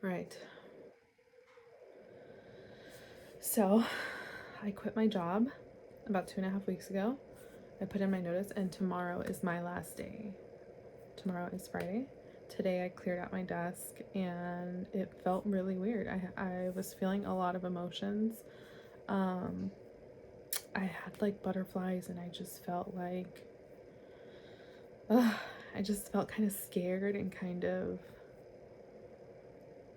Right. So I quit my job about 2.5 weeks ago. I put in my notice, and tomorrow is my last day. Tomorrow is Friday. Today I cleared out my desk and it felt really weird. I was feeling a lot of emotions. Um, I had like butterflies, and I just felt like, I just felt kind of scared and kind of,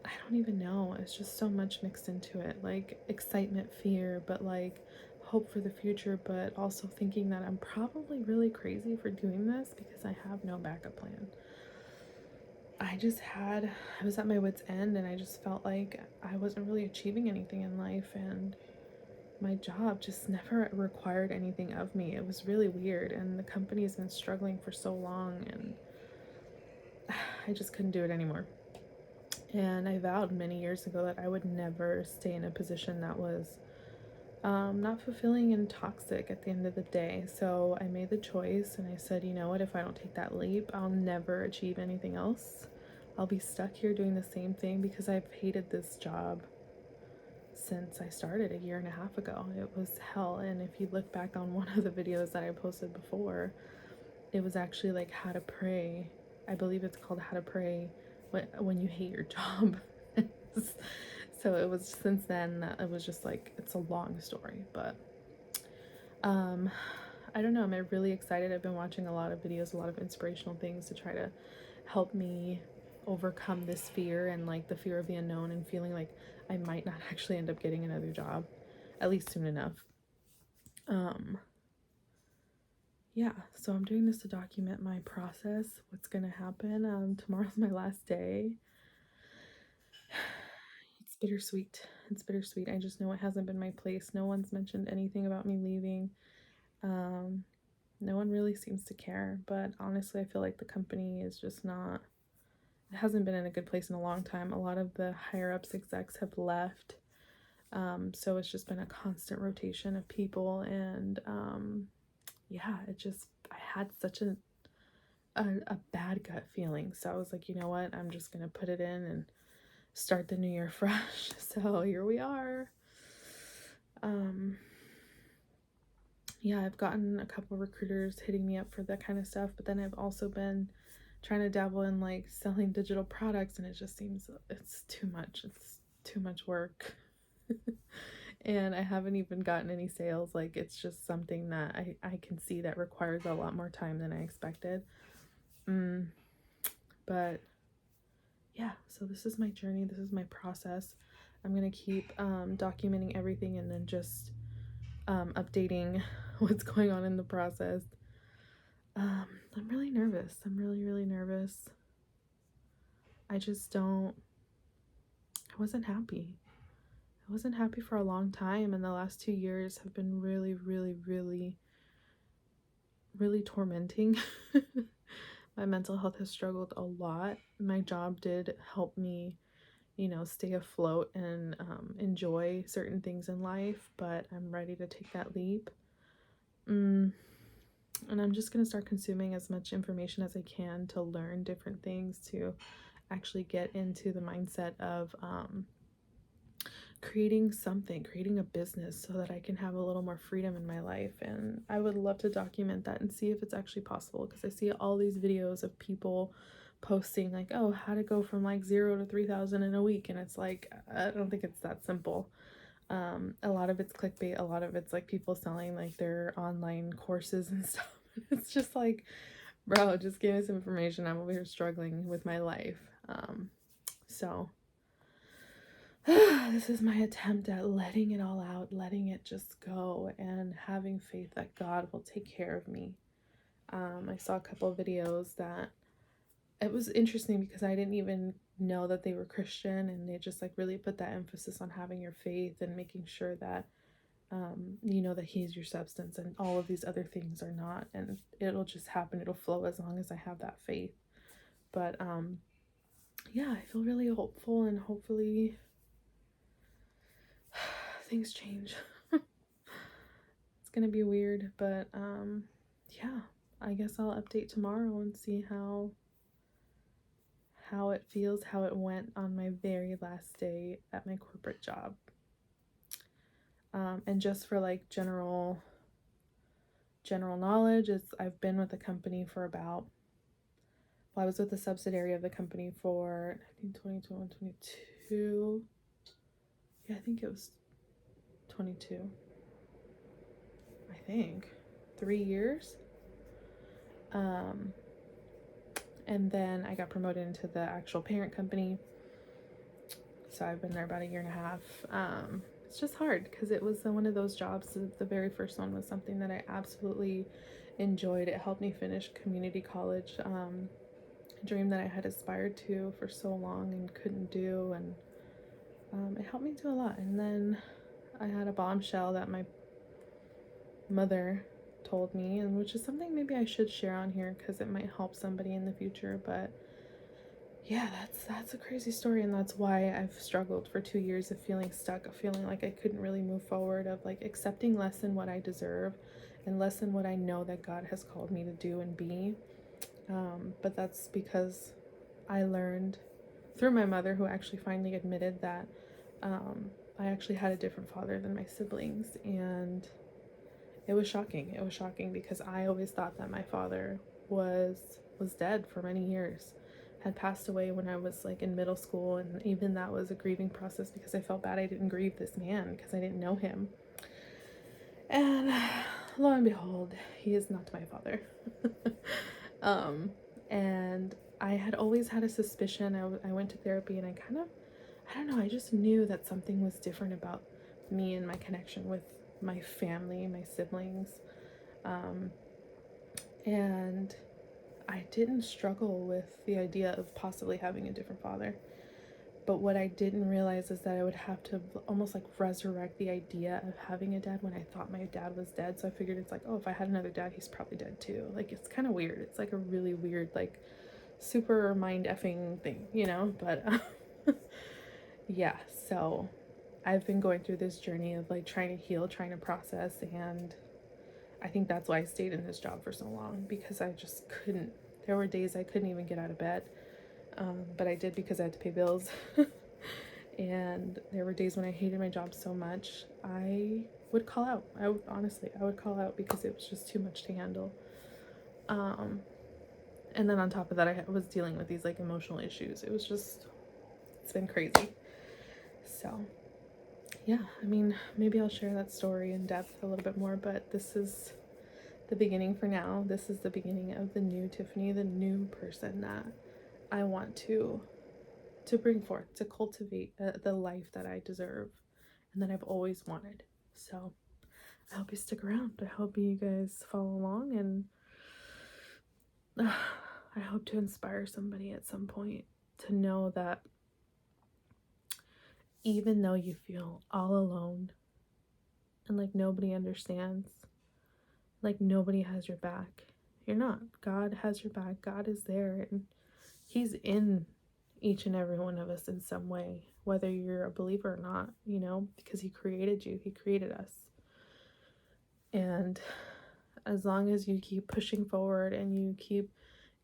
I don't even know. It's just so much mixed into it, like excitement, fear, but like hope for the future, but also thinking that I'm probably really crazy for doing this because I have no backup plan. I was at my wit's end, and I just felt like I wasn't really achieving anything in life, and my job just never required anything of me. It was really weird, and the company has been struggling for so long, and I just couldn't do it anymore. And I vowed many years ago that I would never stay in a position that was not fulfilling and toxic at the end of the day. So I made the choice, and I said, you know what, if I don't take that leap, I'll never achieve anything else. I'll be stuck here doing the same thing because I've hated this job since I started a year and a half ago. It was hell. And if you look back on one of the videos that I posted before, it was actually like how to pray. I believe it's called how to pray when you hate your job. So it was, since then, it was just like, it's a long story, but I don't know, I'm really excited. I've been watching a lot of videos, a lot of inspirational things to try to help me overcome this fear, and like the fear of the unknown, and feeling like I might not actually end up getting another job, at least soon enough. Yeah, so I'm doing this to document my process, what's gonna happen. Tomorrow's my last day. It's bittersweet. It's bittersweet. I just know it hasn't been my place. No one's mentioned anything about me leaving. No one really seems to care, but honestly, I feel like the company is just not, it hasn't been in a good place in a long time. A lot of the higher ups execs have left. So it's just been a constant rotation of people, and yeah, I had such a bad gut feeling. So I was like, you know what, I'm just gonna put it in and start the new year fresh. So here we are. Yeah, I've gotten a couple recruiters hitting me up for that kind of stuff, but then I've also been trying to dabble in like selling digital products, and it just seems it's too much. It's too much work. And I haven't even gotten any sales. Like, it's just something that I can see that requires a lot more time than I expected. But yeah, so this is my journey. This is my process. I'm gonna keep documenting everything, and then just updating what's going on in the process. I'm really nervous. I'm really, really nervous. I just don't, I wasn't happy. I wasn't happy for a long time, and the last 2 years have been really, really, really, really tormenting. My mental health has struggled a lot. My job did help me, stay afloat and enjoy certain things in life, but I'm ready to take that leap. And I'm just going to start consuming as much information as I can to learn different things, to actually get into the mindset of creating a business so that I can have a little more freedom in my life. And I would love to document that and see if it's actually possible, because I see all these videos of people posting like, oh, how to go from like 0 to 3,000 in a week, and it's like, I don't think it's that simple. A lot of it's clickbait, a lot of it's like people selling like their online courses and stuff. It's just like, bro, just give me some information. I'm over here struggling with my life. So this is my attempt at letting it all out, letting it just go, and having faith that God will take care of me. I saw a couple of videos that, it was interesting because I didn't even know that they were Christian, and they just like really put that emphasis on having your faith and making sure that you know that He's your substance, and all of these other things are not, and it'll just happen, it'll flow as long as I have that faith. But yeah, I feel really hopeful, and hopefully things change. It's gonna be weird, but yeah, I guess I'll update tomorrow and see how it feels, how it went on my very last last day at my corporate job. And just for like general knowledge, I've been with the company for about, well, I was with a subsidiary of the company for, I think 2021, 22. Yeah, I think it was 22. I think 3 years. And then I got promoted into the actual parent company. So I've been there about 1.5 years. It's just hard because it was one of those jobs. The very first one was something that I absolutely enjoyed. It helped me finish community college, a dream that I had aspired to for so long and couldn't do. And it helped me do a lot. And then I had a bombshell that my mother told me, and which is something maybe I should share on here because it might help somebody in the future. But yeah, that's a crazy story, and that's why I've struggled for 2 years of feeling stuck, of feeling like I couldn't really move forward, of like accepting less than what I deserve and less than what I know that God has called me to do and be. But that's because I learned through my mother, who actually finally admitted that I actually had a different father than my siblings, and it was shocking. It was shocking because I always thought that my father was dead for many years, had passed away when I was like in middle school, and even that was a grieving process because I felt bad I didn't grieve this man because I didn't know him. And lo and behold, he is not my father. And I had always had a suspicion. I went to therapy, and I don't know, I just knew that something was different about me and my connection with my family, my siblings. And I didn't struggle with the idea of possibly having a different father. But what I didn't realize is that I would have to almost like resurrect the idea of having a dad when I thought my dad was dead. So I figured it's like, oh, if I had another dad, he's probably dead too. Like, it's kind of weird. It's like a really weird, like, super mind effing thing, you know? But yeah, so I've been going through this journey of like trying to heal, trying to process, and I think that's why I stayed in this job for so long, because I just couldn't. There were days I couldn't even get out of bed, but I did because I had to pay bills. And there were days when I hated my job so much, I would call out. I would call out because it was just too much to handle. And then on top of that, I was dealing with these like emotional issues. It's been crazy. So yeah, I mean, maybe I'll share that story in depth a little bit more, but this is the beginning for now. This is the beginning of the new Tiffany, the new person that I want to bring forth, to cultivate the life that I deserve and that I've always wanted. So I hope you stick around. I hope you guys follow along, and I hope to inspire somebody at some point to know that even though you feel all alone and like nobody understands, like nobody has your back, you're not. God has your back. God is there, and he's in each and every one of us in some way, whether you're a believer or not, you know, because he created you, he created us. And as long as you keep pushing forward and you keep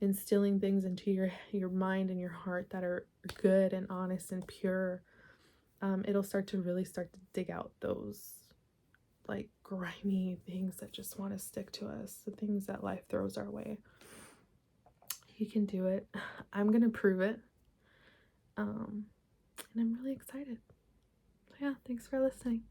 instilling things into your mind and your heart that are good and honest and pure, it'll start to dig out those like grimy things that just want to stick to us, the things that life throws our way. You can do it. I'm gonna prove it. And I'm really excited. So yeah, thanks for listening.